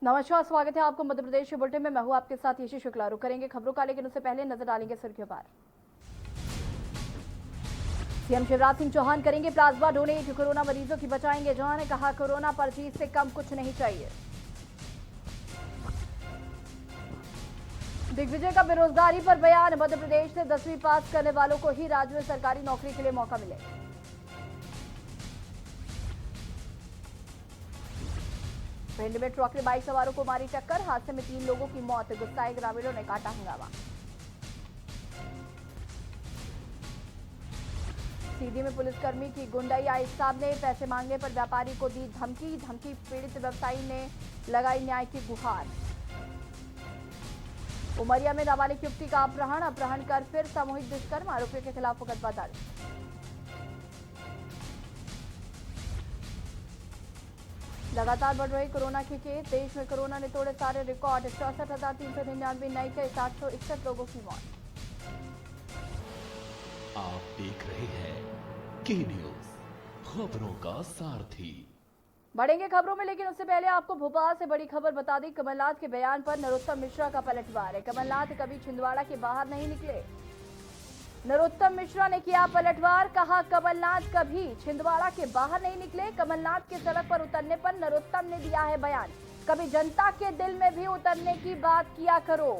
नमस्कार, स्वागत है आपको मध्य प्रदेश के बुलेटिन में। मैं हूं आपके साथ यशी शुक्ला। रुक करेंगे खबरों का, लेकिन उससे पहले नजर डालेंगे सुर्खियों पर। सीएम शिवराज सिंह चौहान करेंगे प्लाज्मा डोनेट, कोरोना मरीजों की बचाएंगे जान। कहा कोरोना पर जीत से कम कुछ नहीं चाहिए। दिग्विजय का बेरोजगारी पर बयान, मध्य प्रदेश से 10वीं पास करने वालों को ही राज्य में सरकारी नौकरी के लिए मौका मिले। भिंड में ट्रक ने बाइक सवारों को मारी टक्कर, हादसे में 3 लोगों की मौत। गुस्साए ग्रामीणों ने काटा हंगामा। सीधी में पुलिसकर्मी की गुंडाई, आई साहब ने पैसे मांगने पर व्यापारी को दी धमकी। पीड़ित व्यवसायी ने लगाई न्याय की गुहार। उमरिया में नाबालिग युवती का अपहरण कर फिर सामूहिक दुष्कर्म, आरोपियों के खिलाफ मुकदमा दर्ज। लगातार बढ़ रहे कोरोना के केस, देश में कोरोना ने तोड़े सारे रिकॉर्ड। 64,399 नए केस, 861 लोगों की मौत। आप देख रहे हैं के न्यूज, खबरों का सारथी। बढ़ेंगे खबरों में, लेकिन उससे पहले आपको भोपाल से बड़ी खबर बता दी। कमलनाथ के बयान पर नरोत्तम मिश्रा का पलटवार है। कमलनाथ कभी छिंदवाड़ा के बाहर नहीं निकले। नरोत्तम मिश्रा ने किया पलटवार, कहा कमलनाथ कभी छिंदवाड़ा के बाहर नहीं निकले। कमलनाथ के सड़क पर उतरने पर नरोत्तम ने दिया है बयान, कभी जनता के दिल में भी उतरने की बात किया करो।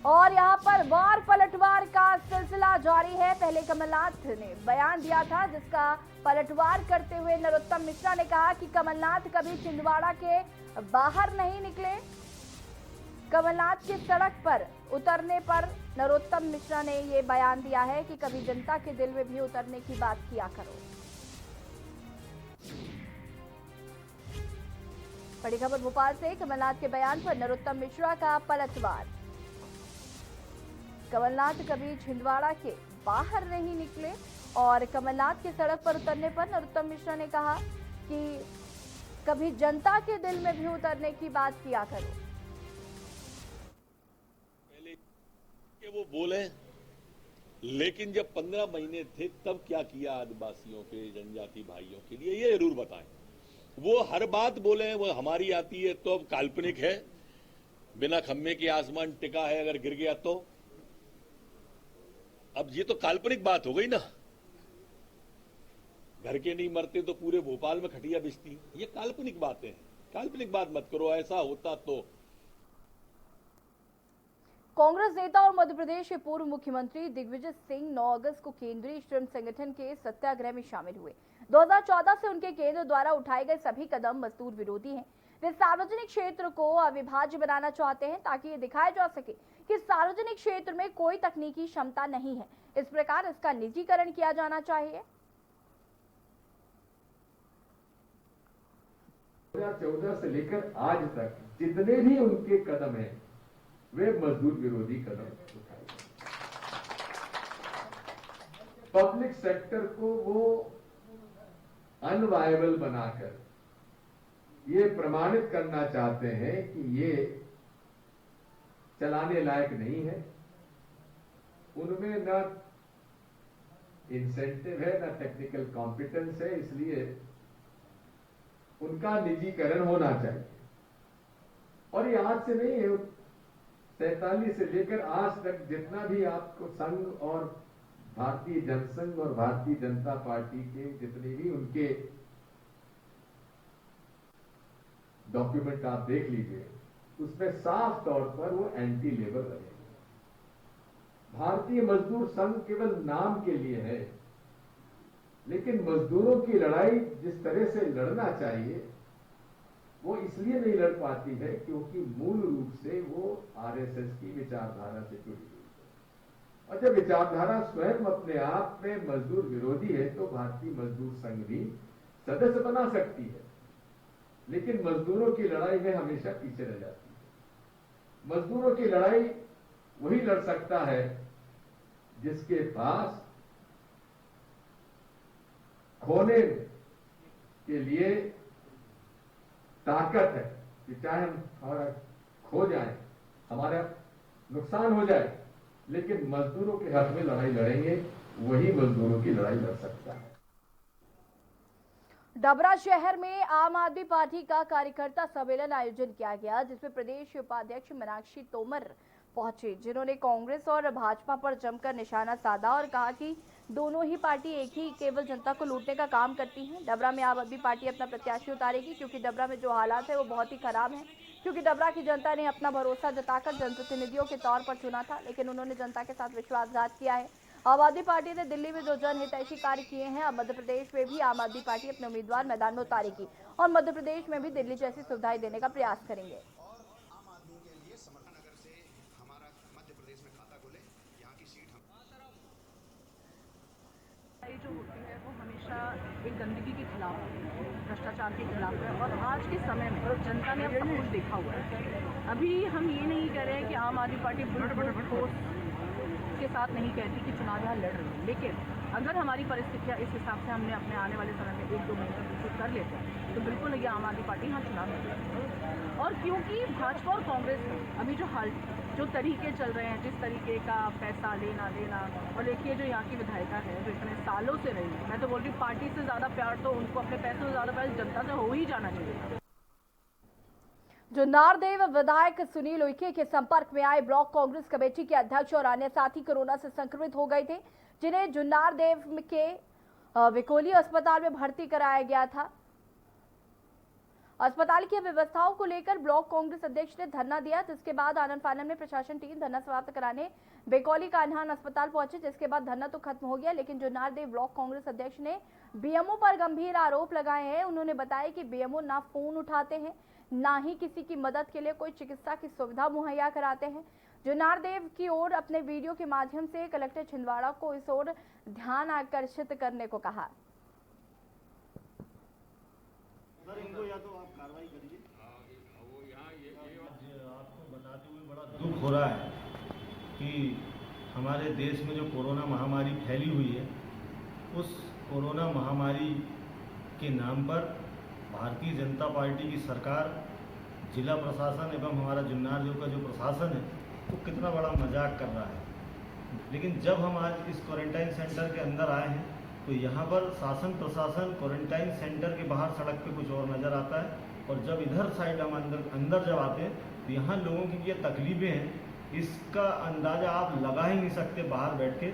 और यहां पर वार पलटवार का सिलसिला जारी है। पहले कमलनाथ ने बयान दिया था, जिसका पलटवार करते हुए नरोत्तम मिश्रा ने कहा कि कमलनाथ कभी छिंदवाड़ा के बाहर नहीं निकले। कमलनाथ की सड़क पर उतरने पर नरोत्तम मिश्रा ने ये बयान दिया है कि कभी जनता के दिल में भी उतरने की बात किया करो। बड़ी खबर भोपाल से, कमलनाथ के बयान पर नरोत्तम मिश्रा का पलटवार। कमलनाथ कभी छिंदवाड़ा के बाहर नहीं निकले और कमलनाथ के सड़क पर उतरने पर नरोत्तम मिश्रा ने कहा कि कभी जनता के दिल में भी उतरने की बात किया करो। कि वो बोले, लेकिन जब 15 महीने थे तब क्या किया आदिवासियों के, जनजाति भाइयों के लिए, ये जरूर बताएं। वो हर बात बोले, वो हमारी आती है तो अब काल्पनिक है, बिना खम्भे के आसमान टिका है, अगर गिर गया तो। अब ये तो काल्पनिक बात हो गई ना। घर के नहीं मरते तो पूरे भोपाल में खटिया बिछती, ये काल्पनिक बातें हैं। काल्पनिक बात मत करो, ऐसा होता तो। कांग्रेस नेता और मध्य प्रदेश के पूर्व मुख्यमंत्री दिग्विजय सिंह 9 अगस्त को केंद्रीय श्रम संगठन के सत्याग्रह में शामिल हुए। 2014 से उनके केंद्र द्वारा उठाए गए सभी कदम मजदूर विरोधी हैं। वे सार्वजनिक क्षेत्र को अविभाज्य बनाना चाहते हैं, ताकि ये दिखाया जा सके कि सार्वजनिक क्षेत्र में कोई तकनीकी क्षमता नहीं है। इस प्रकार इसका निजीकरण किया जाना चाहिए। 2014 से लेकर आज तक जितने भी उनके कदम हैं, वे मजदूर विरोधी कदम उठाए। पब्लिक सेक्टर को वो अनवायबल बनाकर ये प्रमाणित करना चाहते हैं कि ये चलाने लायक नहीं है। उनमें न इंसेंटिव है, न टेक्निकल कॉम्पिटेंस है, इसलिए उनका निजीकरण होना चाहिए। और ये आज से नहीं है, 47 से लेकर आज तक जितना भी आपको संघ और भारतीय जनसंघ और भारतीय जनता पार्टी के जितने भी उनके डॉक्यूमेंट आप देख लीजिए, उसमें साफ तौर पर वो एंटी लेबर रहेंगे। भारतीय मजदूर संघ केवल नाम के लिए है, लेकिन मजदूरों की लड़ाई जिस तरह से लड़ना चाहिए वो इसलिए नहीं लड़ पाती है क्योंकि मूल रूप से वो आरएसएस की विचारधारा से जुड़ी हुई है। और जब विचारधारा स्वयं अपने आप में मजदूर विरोधी है तो भारतीय मजदूर संघ भी सदस्य बना सकती है, लेकिन मजदूरों की लड़ाई में हमेशा पीछे रह जाती है। मजदूरों की लड़ाई वही लड़ सकता है जिसके पास खोने के लिए ताकत है, कि चाहे हम हमारा खो जाए, हमारा नुकसान हो जाए, लेकिन मजदूरों के हक में लड़ाई लड़ेंगे, वही मजदूरों की लड़ाई लड़ सकता है। डबरा शहर में आम आदमी पार्टी का कार्यकर्ता सम्मेलन आयोजन किया गया, जिसमें प्रदेश उपाध्यक्ष मीनाक्षी तोमर पहुंचे, जिन्होंने कांग्रेस और भाजपा पर जमकर निशाना साधा और कहा कि दोनों ही पार्टी एक ही केवल जनता को लूटने का काम करती है। डबरा में आम आदमी पार्टी अपना प्रत्याशी उतारेगी, क्योंकि डबरा में जो हालात है वो बहुत ही खराब है। क्योंकि डबरा की जनता ने अपना भरोसा जताकर जनप्रतिनिधियों के तौर पर चुना था, लेकिन उन्होंने जनता के साथ विश्वासघात किया है। आम आदमी पार्टी ने दिल्ली में जो जनहितैषी कार्य किए हैं, अब मध्य प्रदेश में भी आम आदमी पार्टी अपने उम्मीदवार मैदान में उतारेगी और मध्य प्रदेश में भी दिल्ली जैसी सुविधाएं देने का प्रयास करेंगे। आम आदमी के लिए समर्थन नगर से हमारा मध्य प्रदेश में खाता खुले, यहाँ की सीट जो होती है वो हमेशा एक गंदगी के खिलाफ है, भ्रष्टाचार के खिलाफ है। और आज के समय में जनता ने अब सब कुछ देखा हुआ है। अभी हम ये नहीं कह रहे हैं कि आम आदमी पार्टी बिल्कुल ठोस के साथ नहीं कहती कि चुनाव यहाँ लड़ रही है, लेकिन अगर हमारी परिस्थितियाँ इस हिसाब से हमने अपने आने वाले समय में 1-2 महीने विकसित कर लेते हैं तो बिल्कुल ये आम आदमी पार्टी यहाँ चुनाव लड़। और क्योंकि भाजपा और कांग्रेस में अभी जो तरीके चल रहे हैं, जिस तरीके का पैसा लेना देना, और देखिए जो यहाँ की विधायिका है जो इतने सालों से रही है, मैं तो बोल रही हूँ पार्टी से ज़्यादा प्यार तो उनको अपने पैसों से ज़्यादा प्यार जनता से हो ही जाना चाहिए। जुन्नारदेव विधायक सुनील उइके के संपर्क में आए ब्लॉक कांग्रेस कमेटी के अध्यक्ष और अन्य साथी कोरोना से संक्रमित हो गए थे, जिन्हें जुन्नारदेव के विकोली अस्पताल में भर्ती कराया गया था। अस्पताल की व्यवस्थाओं को लेकर ब्लॉक कांग्रेस अध्यक्ष ने धरना दिया, जिसके बाद आनन फानन में प्रशासन टीम धरना समाप्त कराने बेकौली कान्हान अस्पताल पहुंचे। जिसके बाद धरना तो खत्म हो गया, लेकिन जुन्नारदेव ब्लॉक कांग्रेस अध्यक्ष ने बीएमओ पर गंभीर आरोप लगाए हैं। उन्होंने बताया कि बीएमओ ना फोन उठाते हैं, ना ही किसी की मदद के लिए कोई चिकित्सा की सुविधा मुहैया कराते हैं। जुन्नारदेव की ओर अपने वीडियो के माध्यम से कलेक्टर छिंदवाड़ा को इस ओर ध्यान आकर्षित करने को कहा। इनको या तो आप कार्रवाई करिए। आपको बताते हुए बड़ा दुख हो रहा है कि हमारे देश में जो कोरोना महामारी फैली हुई है, उस कोरोना महामारी के नाम पर भारतीय जनता पार्टी की सरकार, जिला प्रशासन एवं हमारा जुन्नारदेव का जो प्रशासन है वो कितना बड़ा मजाक कर रहा है। लेकिन जब हम आज इस क्वारंटाइन सेंटर के अंदर आए हैं तो यहाँ पर शासन प्रशासन क्वारंटाइन सेंटर के बाहर सड़क पे कुछ और नज़र आता है, और जब इधर साइड हम अंदर जब आते हैं तो यहाँ लोगों की ये तकलीफें हैं, इसका अंदाज़ा आप लगा ही नहीं सकते बाहर बैठ के।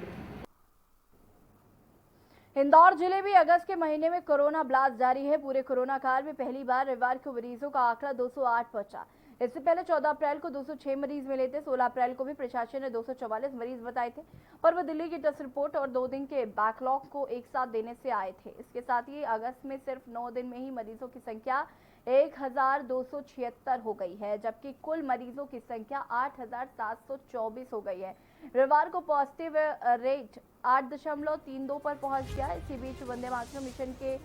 इंदौर जिले में अगस्त के महीने में कोरोना ब्लास्ट जारी है। पूरे कोरोना काल में पहली बार रविवार को मरीजों का आंकड़ा 208 पहुंचा। इससे पहले 14 अप्रैल को 206 मरीज मिले थे। 16 अप्रैल को भी प्रशासन ने 244 मरीज बताए थे, पर वो दिल्ली की टेस्ट रिपोर्ट और 2 दिन के बैकलॉग को एक साथ देने से आए थे। इसके साथ ही अगस्त में सिर्फ 9 दिन में ही मरीजों की संख्या 1276 हो गई है, जबकि कुल मरीजों की संख्या 8724 हो गई है। रविवार को पॉजिटिव रेट 8.32 पर पहुंच गया। इसी बीच वंदे मातरम मिशन के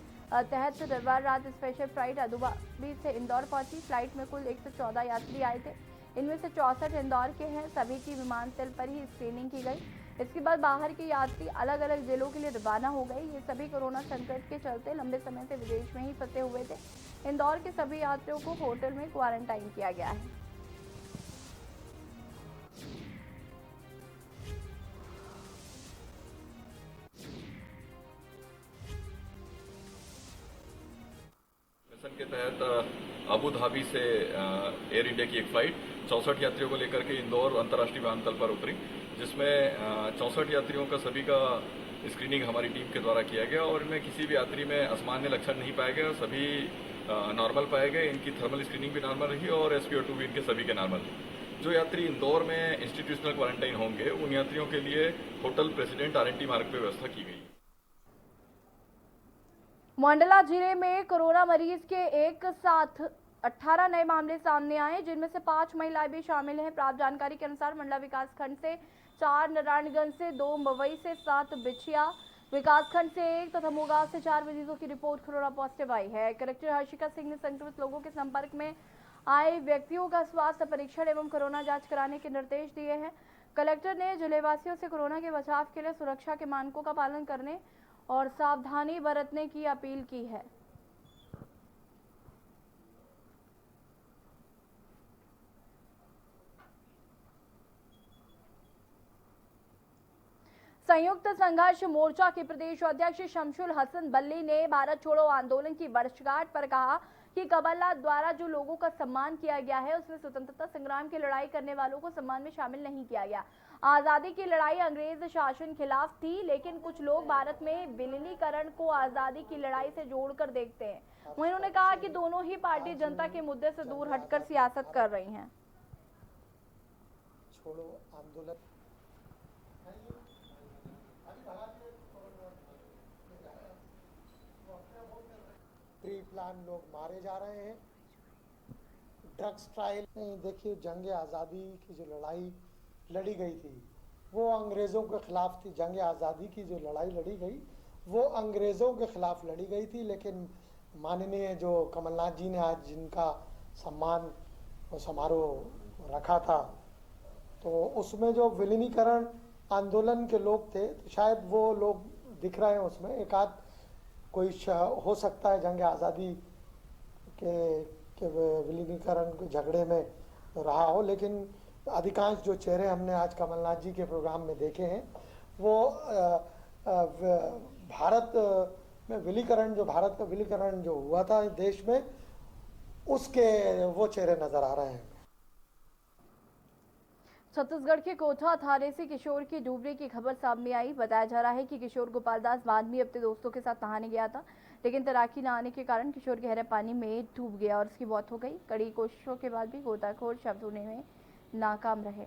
तहत रविवार रात स्पेशल फ्लाइट अबुधाबी से इंदौर पहुंची। फ्लाइट में कुल 114 यात्री आए थे। इनमें से 64 इंदौर के हैं। सभी की विमानतल पर ही स्क्रीनिंग की गई। इसके बाद बाहर के यात्री अलग अलग जिलों के लिए रवाना हो गए। ये सभी कोरोना संकट के चलते लंबे समय से विदेश में ही फंसे हुए थे। इंदौर के सभी यात्रियों को होटल में क्वारंटाइन किया गया है। के तहत अबू धाबी से एयर इंडिया की एक फ्लाइट 64 यात्रियों को लेकर के इंदौर अंतर्राष्ट्रीय विमानतल पर उतरी, जिसमें 64 यात्रियों का सभी का स्क्रीनिंग हमारी टीम के द्वारा किया गया और इनमें किसी भी यात्री में असामान्य लक्षण नहीं पाए गए। सभी नॉर्मल पाए गए। इनकी थर्मल स्क्रीनिंग भी नॉर्मल रही और SpO2 भी इनके सभी के नॉर्मल रही। जो यात्री इंदौर में इंस्टीट्यूशनल क्वारंटाइन होंगे उन यात्रियों के लिए होटल प्रेसिडेंट RNT मार्ग पर व्यवस्था की गई। मंडला जिले में कोरोना मरीज के एक साथ 18 नए मामले सामने आए, जिनमें से 5 महिलाएं भी शामिल हैं। प्राप्त जानकारी के अनुसार मंडला विकास खंड से 4, नारायणगंज से 2, मवई से 7, बिछिया विकासखंड से 1 तथा मोगांव से 4 मरीजों की रिपोर्ट कोरोना पॉजिटिव आई है। कलेक्टर हर्षिका सिंह ने संक्रमित लोगों के संपर्क में आए व्यक्तियों का स्वास्थ्य परीक्षण एवं कोरोना जाँच कराने के निर्देश दिए हैं। कलेक्टर ने जिलेवासियों से कोरोना के बचाव के लिए सुरक्षा के मानकों का पालन करने और सावधानी बरतने की अपील की है। संयुक्त संघर्ष मोर्चा के प्रदेश अध्यक्ष शमशुल हसन बल्ली ने भारत छोड़ो आंदोलन की वर्षगांठ पर कहा कि कमलनाथ द्वारा जो लोगों का सम्मान किया गया है उसमें स्वतंत्रता संग्राम की लड़ाई करने वालों को सम्मान में शामिल नहीं किया गया। आजादी की लड़ाई अंग्रेज शासन खिलाफ थी, लेकिन कुछ लोग भारत में विलीनीकरण को आजादी की लड़ाई से जोड़कर देखते हैं। वहीं उन्होंने कहा कि दोनों ही पार्टी जनता के मुद्दे से दूर हटकर सियासत कर रही हैं। छोड़ो आंदोलन प्री प्लान लोग मारे जा रहे हैं। ड्रग्स ट्रायल देखिए, जंग आज़ादी की जो लड़ाई लड़ी गई थी वो अंग्रेज़ों के खिलाफ थी। जंग आज़ादी की जो लड़ाई लड़ी गई वो अंग्रेज़ों के खिलाफ लड़ी गई थी, लेकिन माननीय जो कमलनाथ जी ने आज जिनका सम्मान और समारोह रखा था, तो उसमें जो विलीनीकरण आंदोलन के लोग थे, तो शायद वो लोग दिख रहे हैं उसमें। एक आध कोई हो सकता है जंग आज़ादी के विलीनीकरण के झगड़े में रहा हो, लेकिन अधिकांश जो चेहरे हमने आज कमलनाथ जी के प्रोग्राम में देखे हैं वो भारत में विलीकरण, जो भारत का विलीकरण जो हुआ था देश में, उसके वो चेहरे नजर आ रहे हैं। छत्तीसगढ़ के कोटा थाने से किशोर की डूबने की खबर सामने आई। बताया जा रहा है कि किशोर गोपाल दास बाद में अपने दोस्तों के साथ नहाने गया था, लेकिन तैराकी न आने के कारण किशोर गहरे पानी में डूब गया और उसकी मौत हो गई। कड़ी कोशिशों के बाद भी गोताखोर शव ढूंढने में नाकाम रहे।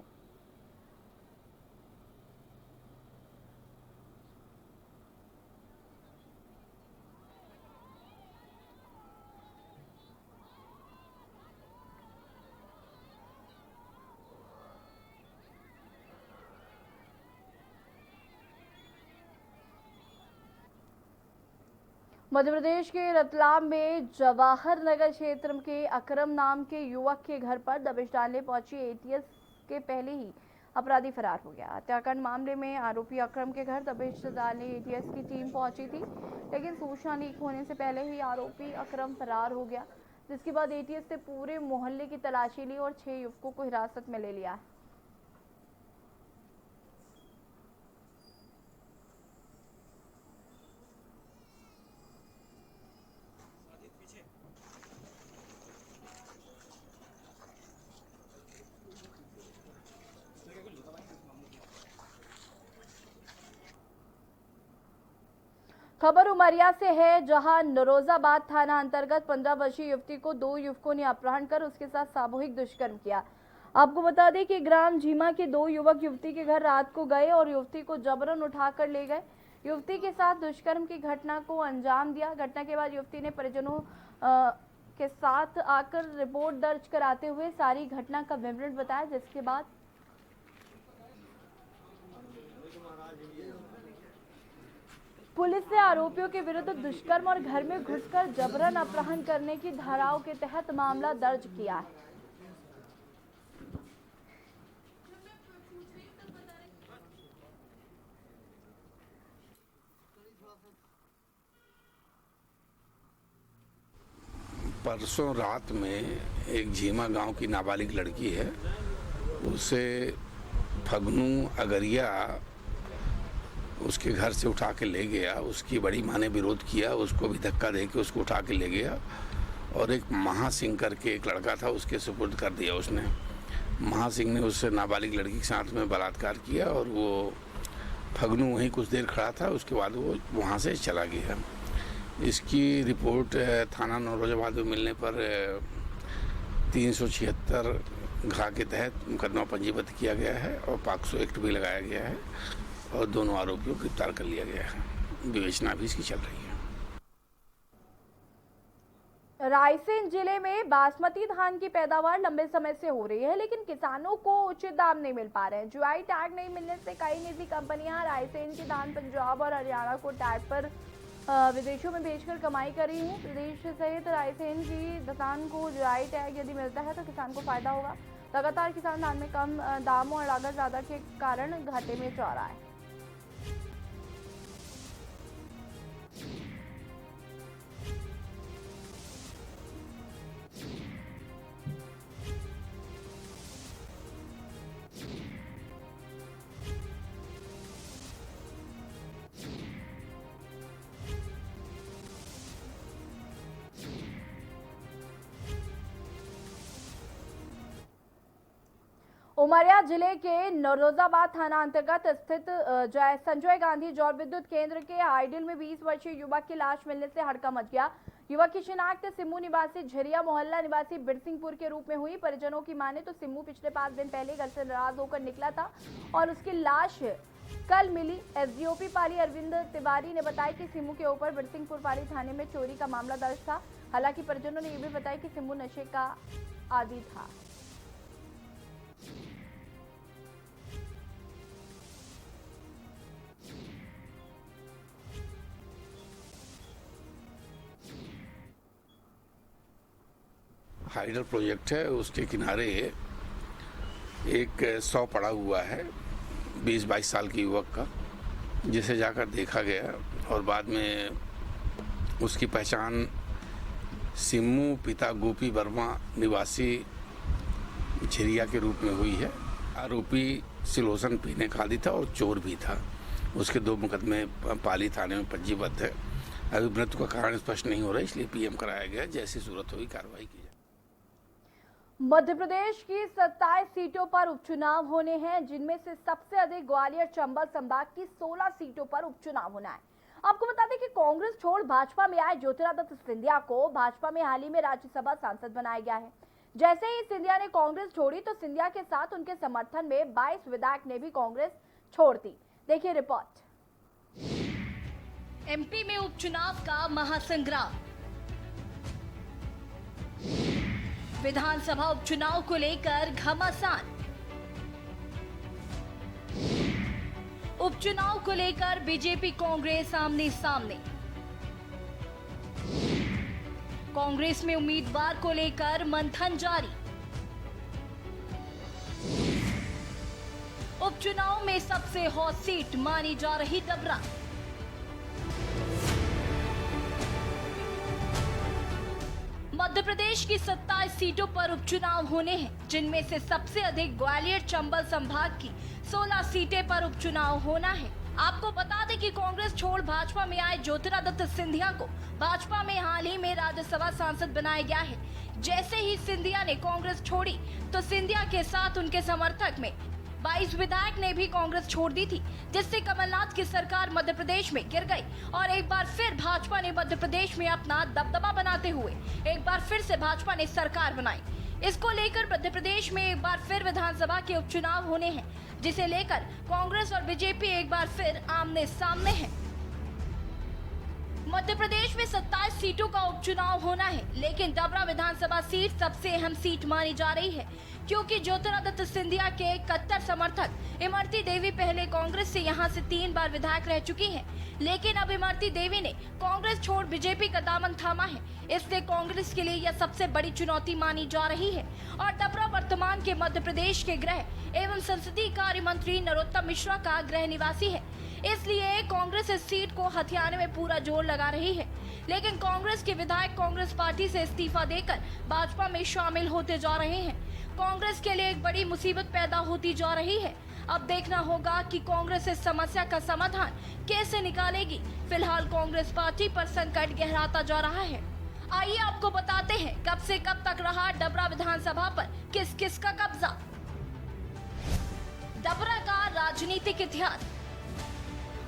मध्य प्रदेश के रतलाम में जवाहर नगर क्षेत्र के अकरम नाम के युवक के घर पर दबिश डालने पहुंची एटीएस के पहले ही अपराधी फरार हो गया। हत्याकांड मामले में आरोपी अकरम के घर दबिश डालने एटीएस की टीम पहुंची थी, लेकिन सूचना लीक होने से पहले ही आरोपी अकरम फरार हो गया, जिसके बाद एटीएस ने पूरे मोहल्ले की तलाशी ली और 6 युवकों को हिरासत में ले लिया है। खबर उमरिया से है, जहां नरोजाबाद थाना अंतर्गत 15 वर्षीय युवती को 2 युवकों ने अपहरण कर उसके साथ सामूहिक दुष्कर्म किया। आपको बता दें कि ग्राम झीमा के 2 युवक युवती के घर रात को गए और युवती को जबरन उठाकर ले गए। युवती के साथ दुष्कर्म की घटना को अंजाम दिया। घटना के बाद युवती ने परिजनों के साथ आकर रिपोर्ट दर्ज कराते हुए सारी घटना का विवरण बताया, जिसके बाद पुलिस ने आरोपियों के विरुद्ध दुष्कर्म और घर में घुसकर जबरन अपहरण करने की धाराओं के तहत मामला दर्ज किया है। परसों रात में एक झीमा गांव की नाबालिग लड़की है, उसे फगनू अगरिया उसके घर से उठा के ले गया। उसकी बड़ी माँ ने विरोध किया, उसको भी धक्का दे के उसको उठा के ले गया और एक महासिंह करके एक लड़का था, उसके सुपुर्द कर दिया उसने। महासिंह ने उससे नाबालिग लड़की के साथ में बलात्कार किया और वो फगनू वहीं कुछ देर खड़ा था, उसके बाद वो वहाँ से चला गया। इसकी रिपोर्ट थाना नौरोजाबाद में मिलने पर 376 घा के तहत मुकदमा पंजीबद्ध किया गया है और पॉक्सो एक्ट भी लगाया गया है और दोनों आरोपियों को गिरफ्तार कर लिया गया है। विवेचना भी इसकी चल रही है। रायसेन जिले में बासमती धान की पैदावार लंबे समय से हो रही है, लेकिन किसानों को उचित दाम नहीं मिल पा रहे हैं। जीआई टैग नहीं मिलने से कई निजी कंपनियां रायसेन के धान पंजाब और हरियाणा को टैग पर विदेशों में बेचकर कमाई कर रही हैं। प्रदेश सहित रायसेन की धान को जीआई टैग यदि मिलता है तो किसान को फायदा होगा। लगातार किसान धान में कम दाम और लागत ज्यादा के कारण घाटे में जा रहा है। उमरिया जिले के नौरोजाबाद थाना अंतर्गत स्थित संजय गांधी जल विद्युत केंद्र के आइडियल में 20 वर्षीय युवक की लाश मिलने से हड़कंप मच गया। युवक की शिनाख्त सिम्मू निवासी झरिया मोहल्ला निवासी बिरसिंहपुर के रूप में हुई। परिजनों की माने तो सिम्मू पिछले 5 दिन पहले घर से नाराज होकर निकला था और उसकी लाश कल मिली। एसडीओपी पाली अरविंद तिवारी ने बताया कि सिम्मू के ऊपर बिरसिंहपुर पाली थाने में चोरी का मामला दर्ज था। हालांकि परिजनों ने यह भी बताया कि सिम्मू नशे का आदी था। हाइडल प्रोजेक्ट है, उसके किनारे एक शव पड़ा हुआ है 20-22 साल के युवक का, जिसे जाकर देखा गया और बाद में उसकी पहचान सिम्मू पिता गोपी वर्मा निवासी झरिया के रूप में हुई है। आरोपी सिलोसन पीने का आदी था और चोर भी था। उसके 2 मुकदमे पाली थाने में पंजीबद्ध है। अभी मृत्यु का कारण स्पष्ट नहीं हो रहा है, इसलिए पीएम कराया गया। जैसी सूरत होगी कार्रवाई की जाए। मध्य प्रदेश की 27 सीटों पर उपचुनाव होने हैं, जिनमें से सबसे अधिक ग्वालियर चंबल संभाग की 16 सीटों पर उपचुनाव होना है। आपको बता दें कि कांग्रेस छोड़ भाजपा में आए ज्योतिरादित्य सिंधिया को भाजपा में हाल ही में राज्यसभा सांसद बनाया गया है। जैसे ही सिंधिया ने कांग्रेस छोड़ी तो सिंधिया के साथ उनके समर्थन में 22 विधायक ने भी कांग्रेस छोड़ दी। देखिए रिपोर्ट। एमपी में उपचुनाव का महासंग्राम। विधानसभा उपचुनाव को लेकर घमासान। उपचुनाव को लेकर बीजेपी कांग्रेस आमने सामने। कांग्रेस में उम्मीदवार को लेकर मंथन जारी। उपचुनाव में सबसे हॉट सीट मानी जा रही डबरा। मध्य प्रदेश की 27 सीटों पर उपचुनाव होने हैं, जिनमें से सबसे अधिक ग्वालियर चंबल संभाग की 16 सीटें पर उपचुनाव होना है। आपको बता दें कि कांग्रेस छोड़ भाजपा में आए ज्योतिरादित्य सिंधिया को भाजपा में हाल ही में राज्यसभा सांसद बनाया गया है। जैसे ही सिंधिया ने कांग्रेस छोड़ी तो सिंधिया के साथ उनके समर्थक में 22 विधायक ने भी कांग्रेस छोड़ दी थी, जिससे कमलनाथ की सरकार मध्य प्रदेश में गिर गई और एक बार फिर भाजपा ने मध्य प्रदेश में अपना दबदबा बनाते हुए एक बार फिर से भाजपा ने सरकार बनाई। इसको लेकर मध्य प्रदेश में एक बार फिर विधानसभा के उपचुनाव होने हैं, जिसे लेकर कांग्रेस और बीजेपी एक बार फिर आमने सामने हैं। मध्य प्रदेश में 27 सीटों का उपचुनाव होना है, लेकिन डबरा विधानसभा सीट सबसे अहम सीट मानी जा रही है, क्योंकि ज्योतिरादित्य सिंधिया के कट्टर समर्थक इमरती देवी पहले कांग्रेस से यहां से 3 बार विधायक रह चुकी हैं, लेकिन अब इमरती देवी ने कांग्रेस छोड़ बीजेपी का दामन थामा है। इसलिए कांग्रेस के लिए यह सबसे बड़ी चुनौती मानी जा रही है और डबरा वर्तमान के मध्य प्रदेश के गृह एवं संसदीय कार्य मंत्री नरोत्तम मिश्रा का गृह निवासी है। इसलिए कांग्रेस इस सीट को हथियाने में पूरा जोर लगा रही है, लेकिन कांग्रेस के विधायक कांग्रेस पार्टी से इस्तीफा देकर भाजपा में शामिल होते जा रहे हैं। कांग्रेस के लिए एक बड़ी मुसीबत पैदा होती जा रही है। अब देखना होगा कि कांग्रेस इस समस्या का समाधान कैसे निकालेगी। फिलहाल कांग्रेस पार्टी पर संकट गहराता जा रहा है। आइए आपको बताते हैं कब से कब तक रहा डबरा विधानसभा पर किस किस का कब्जा। डबरा का राजनीतिक इतिहास।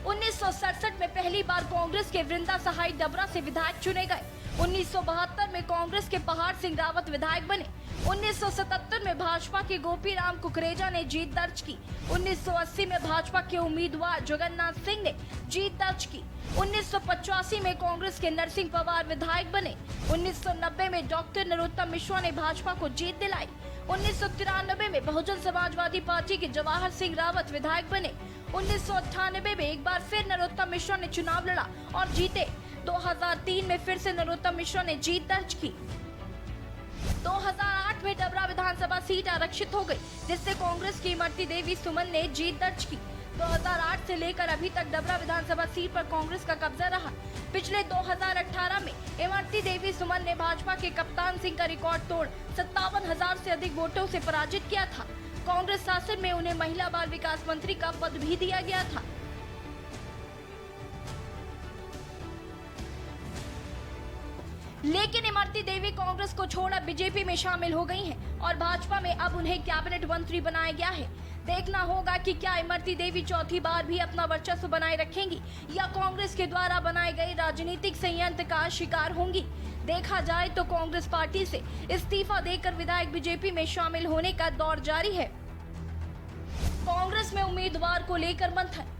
1967 में पहली बार कांग्रेस के वृंदा सहाय डबरा से विधायक चुने गए। 1972 में कांग्रेस के पहाड़ सिंह रावत विधायक बने। 1977 में भाजपा के गोपीराम कुकरेजा ने जीत दर्ज की। 1980 में भाजपा के उम्मीदवार जगन्नाथ सिंह ने जीत दर्ज की। 1985 में कांग्रेस के नरसिंह पवार विधायक बने। 1990 में डॉक्टर नरोत्तम मिश्रा ने भाजपा को जीत दिलाई। 1993 में बहुजन समाजवादी पार्टी के जवाहर सिंह रावत विधायक बने। 1998 में एक बार फिर नरोत्तम मिश्रा ने चुनाव लड़ा और जीते। 2003 में फिर से नरोत्तम मिश्रा ने जीत दर्ज की। 2008 में डबरा विधानसभा सीट आरक्षित हो गई, जिससे कांग्रेस की इमरती देवी सुमन ने जीत दर्ज की। 2008 से लेकर अभी तक डबरा विधानसभा सीट पर कांग्रेस का कब्जा रहा। पिछले 2018 में इमरती देवी सुमन ने भाजपा के कप्तान सिंह का रिकॉर्ड तोड़ 57,000 से अधिक वोटों से पराजित किया था। कांग्रेस शासन में उन्हें महिला बाल विकास मंत्री का पद भी दिया गया था। लेकिन इमरती देवी कांग्रेस को छोड़ अब बीजेपी में शामिल हो गई हैं और भाजपा में अब उन्हें कैबिनेट मंत्री बनाया गया है। देखना होगा कि क्या इमरती देवी चौथी बार भी अपना वर्चस्व बनाए रखेंगी या कांग्रेस के द्वारा बनाए गए राजनीतिक संयंत्र का शिकार होंगी। देखा जाए तो कांग्रेस पार्टी से इस्तीफा देकर विधायक बीजेपी में शामिल होने का दौर जारी है। कांग्रेस में उम्मीदवार को लेकर मंथन।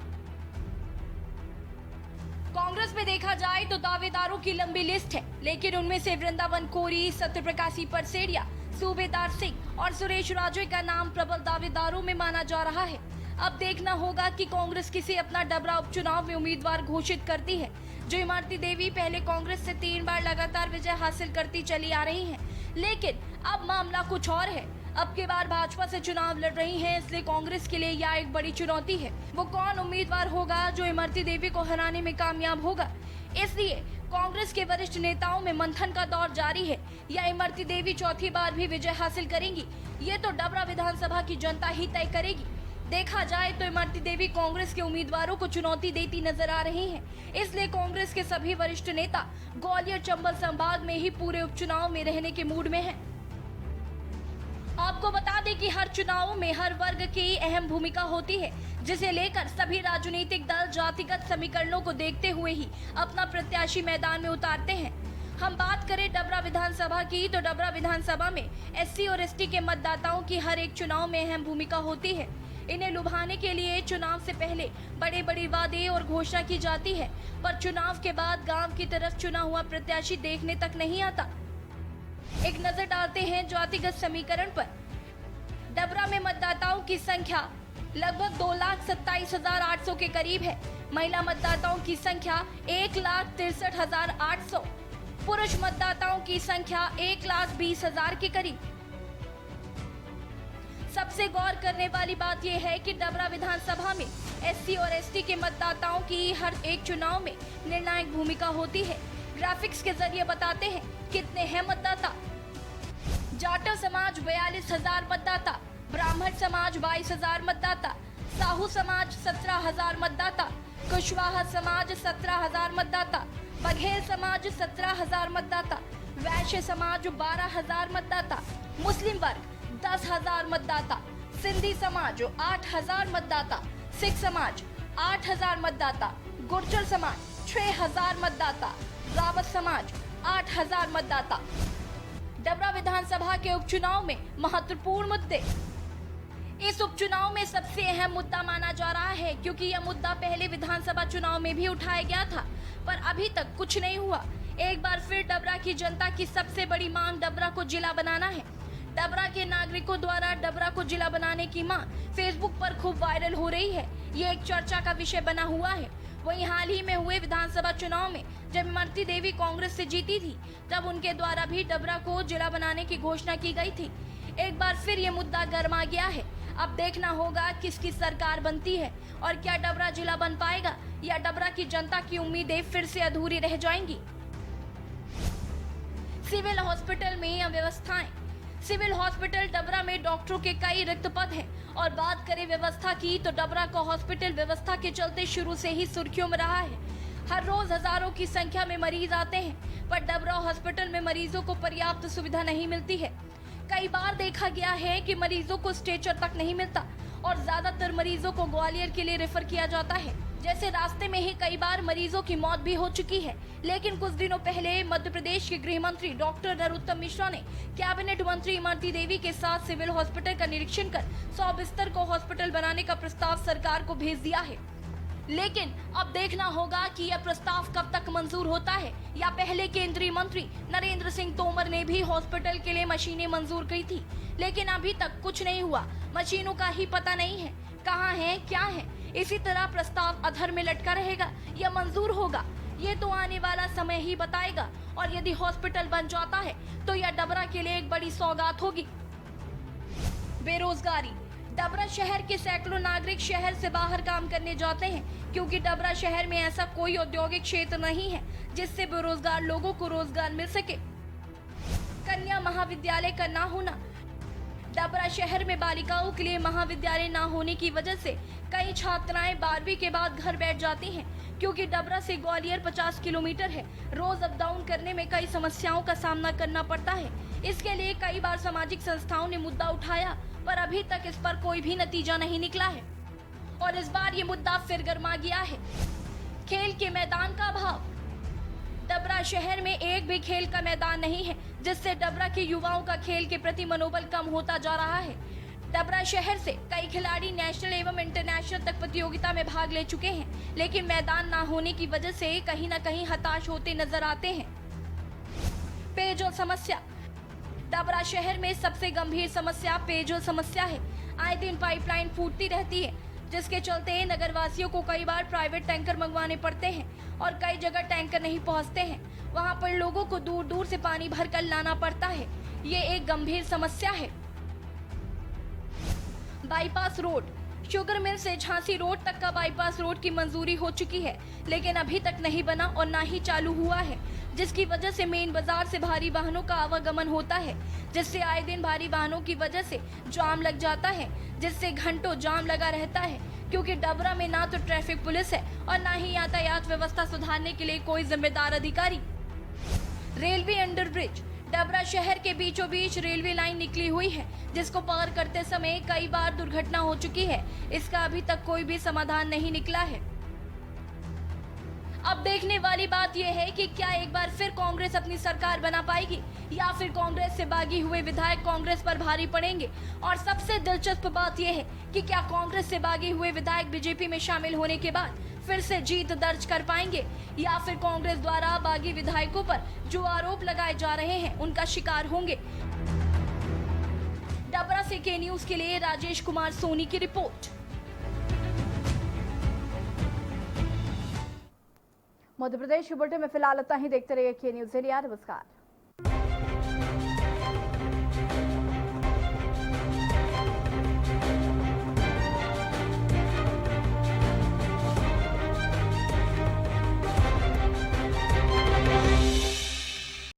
कांग्रेस में देखा जाए तो दावेदारों की लंबी लिस्ट है, लेकिन उनमें से वृंदावन कोरी, सत्यप्रकाशी परसेड़िया, सूबेदार सिंह और सुरेश राजे का नाम प्रबल दावेदारों में माना जा रहा है। अब देखना होगा कि कांग्रेस किसे अपना डबरा उपचुनाव में उम्मीदवार घोषित करती है। जो इमरती देवी पहले कांग्रेस से 3 बार लगातार विजय हासिल करती चली आ रही हैं, लेकिन अब मामला कुछ और है। अब की बार भाजपा से चुनाव लड़ रही हैं, इसलिए कांग्रेस के लिए यह एक बड़ी चुनौती है। वो कौन उम्मीदवार होगा जो इमरती देवी को हराने में कामयाब होगा? इसलिए कांग्रेस के वरिष्ठ नेताओं में मंथन का दौर जारी है। या इमरती देवी चौथी बार भी विजय हासिल करेंगी, ये तो डबरा विधानसभा की जनता ही तय करेगी। देखा जाए तो इमरती देवी कांग्रेस के उम्मीदवारों को चुनौती देती नजर आ रही हैं, इसलिए कांग्रेस के सभी वरिष्ठ नेता ग्वालियर चंबल संभाग में ही पूरे उपचुनाव में रहने के मूड में हैं। आपको बता दें कि हर चुनावों में हर वर्ग की अहम भूमिका होती है, जिसे लेकर सभी राजनीतिक दल जातिगत समीकरणों को देखते हुए ही अपना प्रत्याशी मैदान में उतारते हैं। हम बात करें डबरा विधानसभा की, तो डबरा विधानसभा में एससी और एसटी के मतदाताओं की हर एक चुनाव में अहम भूमिका होती है। इन्हें लुभाने के लिए चुनाव से पहले बड़े बड़े वादे और घोषणा की जाती है, पर चुनाव के बाद गांव की तरफ चुना हुआ प्रत्याशी देखने तक नहीं आता। एक नजर डालते हैं जातिगत समीकरण पर। डबरा में मतदाताओं की संख्या लगभग 2,27,800 के करीब है। महिला मतदाताओं की संख्या 1,63,800, पुरुष मतदाताओं की संख्या 1,20,000 के करीब। सबसे गौर करने वाली बात यह है कि डबरा विधानसभा में एससी और एसटी के मतदाताओं की हर एक चुनाव में निर्णायक भूमिका होती है। ग्राफिक्स के जरिए बताते हैं कितने हैं मतदाता। जाटव समाज 42,000 मतदाता, ब्राह्मण समाज 22,000 मतदाता, साहू समाज 17,000 मतदाता, कुशवाहा समाज 17,000 मतदाता, बघेल समाज 17,000 मतदाता, वैश्य समाज 12,000 मतदाता, मुस्लिम वर्ग 10,000 मतदाता, सिंधी समाज 8,000 मतदाता, सिख समाज 8,000 मतदाता, गुर्जर समाज 6,000 मतदाता, रावत समाज 8,000 मतदाता। डबरा विधानसभा के उपचुनाव में महत्वपूर्ण मुद्दे। इस उपचुनाव में सबसे अहम मुद्दा माना जा रहा है, क्योंकि यह मुद्दा पहले विधानसभा चुनाव में भी उठाया गया था, पर अभी तक कुछ नहीं हुआ। एक बार फिर डबरा की जनता की सबसे बड़ी मांग डबरा को जिला बनाना है। डबरा के नागरिकों द्वारा डबरा को जिला बनाने की मांग फेसबुक पर खूब वायरल हो रही है। ये एक चर्चा का विषय बना हुआ है। वहीं हाल ही में हुए विधानसभा चुनाव में जब इमरती देवी कांग्रेस से जीती थी, तब उनके द्वारा भी डबरा को जिला बनाने की घोषणा की गई थी। एक बार फिर ये मुद्दा गर्मा गया है। अब देखना होगा किसकी सरकार बनती है और क्या डबरा जिला बन पाएगा या डबरा की जनता की उम्मीदें फिर से अधूरी रह जाएंगी। सिविल हॉस्पिटल में अव्यवस्थाएं। सिविल हॉस्पिटल डबरा में डॉक्टरों के कई रिक्त पद हैं और बात करें व्यवस्था की, तो डबरा का हॉस्पिटल व्यवस्था के चलते शुरू से ही सुर्खियों में रहा है। हर रोज हजारों की संख्या में मरीज आते हैं, पर डबरा हॉस्पिटल में मरीजों को पर्याप्त सुविधा नहीं मिलती है। कई बार देखा गया है कि मरीजों को स्ट्रेचर तक नहीं मिलता और ज्यादातर मरीजों को ग्वालियर के लिए रेफर किया जाता है। जैसे रास्ते में ही कई बार मरीजों की मौत भी हो चुकी है। लेकिन कुछ दिनों पहले मध्य प्रदेश के गृह मंत्री डॉक्टर नरोत्तम मिश्रा ने कैबिनेट मंत्री इमरती देवी के साथ सिविल हॉस्पिटल का निरीक्षण कर 100 बिस्तर को हॉस्पिटल बनाने का प्रस्ताव सरकार को भेज दिया है। लेकिन अब देखना होगा कि यह प्रस्ताव कब तक मंजूर होता है, या पहले केंद्रीय मंत्री नरेंद्र सिंह तोमर ने भी हॉस्पिटल के लिए मशीनें मंजूर की थी, लेकिन अभी तक कुछ नहीं हुआ। मशीनों का ही पता नहीं है कहाँ है, क्या है। इसी तरह प्रस्ताव अधर में लटका रहेगा या मंजूर होगा, ये तो आने वाला समय ही बताएगा। और यदि हॉस्पिटल बन जाता है तो यह डबरा के लिए एक बड़ी सौगात होगी। बेरोजगारी। डबरा शहर के सैकड़ों नागरिक शहर से बाहर काम करने जाते हैं, क्योंकि डबरा शहर में ऐसा कोई औद्योगिक क्षेत्र नहीं है जिससे बेरोजगार लोगों को रोजगार मिल सके। कन्या महाविद्यालय का ना होना। डबरा शहर में बालिकाओं के लिए महाविद्यालय ना होने की वजह से कई छात्राएं 12वीं के बाद घर बैठ जाती हैं, क्योंकि डबरा से ग्वालियर 50 किलोमीटर है। रोज अप डाउन करने में कई समस्याओं का सामना करना पड़ता है। इसके लिए कई बार सामाजिक संस्थाओं ने मुद्दा उठाया, पर अभी तक इस पर कोई भी नतीजा नहीं निकला है और इस बार ये मुद्दा फिर गर्मा गया है। खेल के मैदान का अभाव। डबरा शहर में एक भी खेल का मैदान नहीं है, जिससे डबरा के युवाओं का खेल के प्रति मनोबल कम होता जा रहा है। डबरा शहर से कई खिलाड़ी नेशनल एवं इंटरनेशनल तक प्रतियोगिता में भाग ले चुके हैं, लेकिन मैदान न होने की वजह से कहीं न कहीं हताश होते नजर आते हैं। पेयजल समस्या। डबरा शहर में सबसे गंभीर समस्या पेयजल समस्या है। आए दिन पाइपलाइन फूटती रहती है, जिसके चलते नगर वासियों को कई बार प्राइवेट टैंकर मंगवाने पड़ते हैं और कई जगह टैंकर नहीं पहुंचते हैं। वहां पर लोगों को दूर दूर से पानी भरकर लाना पड़ता है। ये एक गंभीर समस्या है। Bypass road. शुगर मिल से झांसी रोड तक का बाईपास रोड की मंजूरी हो चुकी है, लेकिन अभी तक नहीं बना और ना ही चालू हुआ है, जिसकी वजह से मेन बाजार से भारी वाहनों का आवागमन होता है, जिससे आए दिन भारी वाहनों की वजह से जाम लग जाता है, जिससे घंटों जाम लगा रहता है। क्योंकि डबरा में ना तो ट्रैफिक पुलिस है और ना ही यातायात व्यवस्था सुधारने के लिए कोई जिम्मेदार अधिकारी। Railway under bridge. डबरा शहर के बीचों बीच रेलवे लाइन निकली हुई है, जिसको पार करते समय कई बार दुर्घटना हो चुकी है। इसका अभी तक कोई भी समाधान नहीं निकला है। अब देखने वाली बात यह है कि क्या एक बार फिर कांग्रेस अपनी सरकार बना पाएगी या फिर कांग्रेस से बागी हुए विधायक कांग्रेस पर भारी पड़ेंगे। और सबसे दिलचस्प बात यह है कि क्या कांग्रेस से बागी हुए विधायक बीजेपी में शामिल होने के बाद फिर से जीत दर्ज कर पाएंगे या फिर कांग्रेस द्वारा बागी विधायकों पर जो आरोप लगाए जा रहे हैं उनका शिकार होंगे। डबरा से के न्यूज के लिए राजेश कुमार सोनी की रिपोर्ट। मध्य प्रदेश बुलेटिन में फिलहाल इतना ही। देखते रहिए के न्यूज इंडिया। नमस्कार।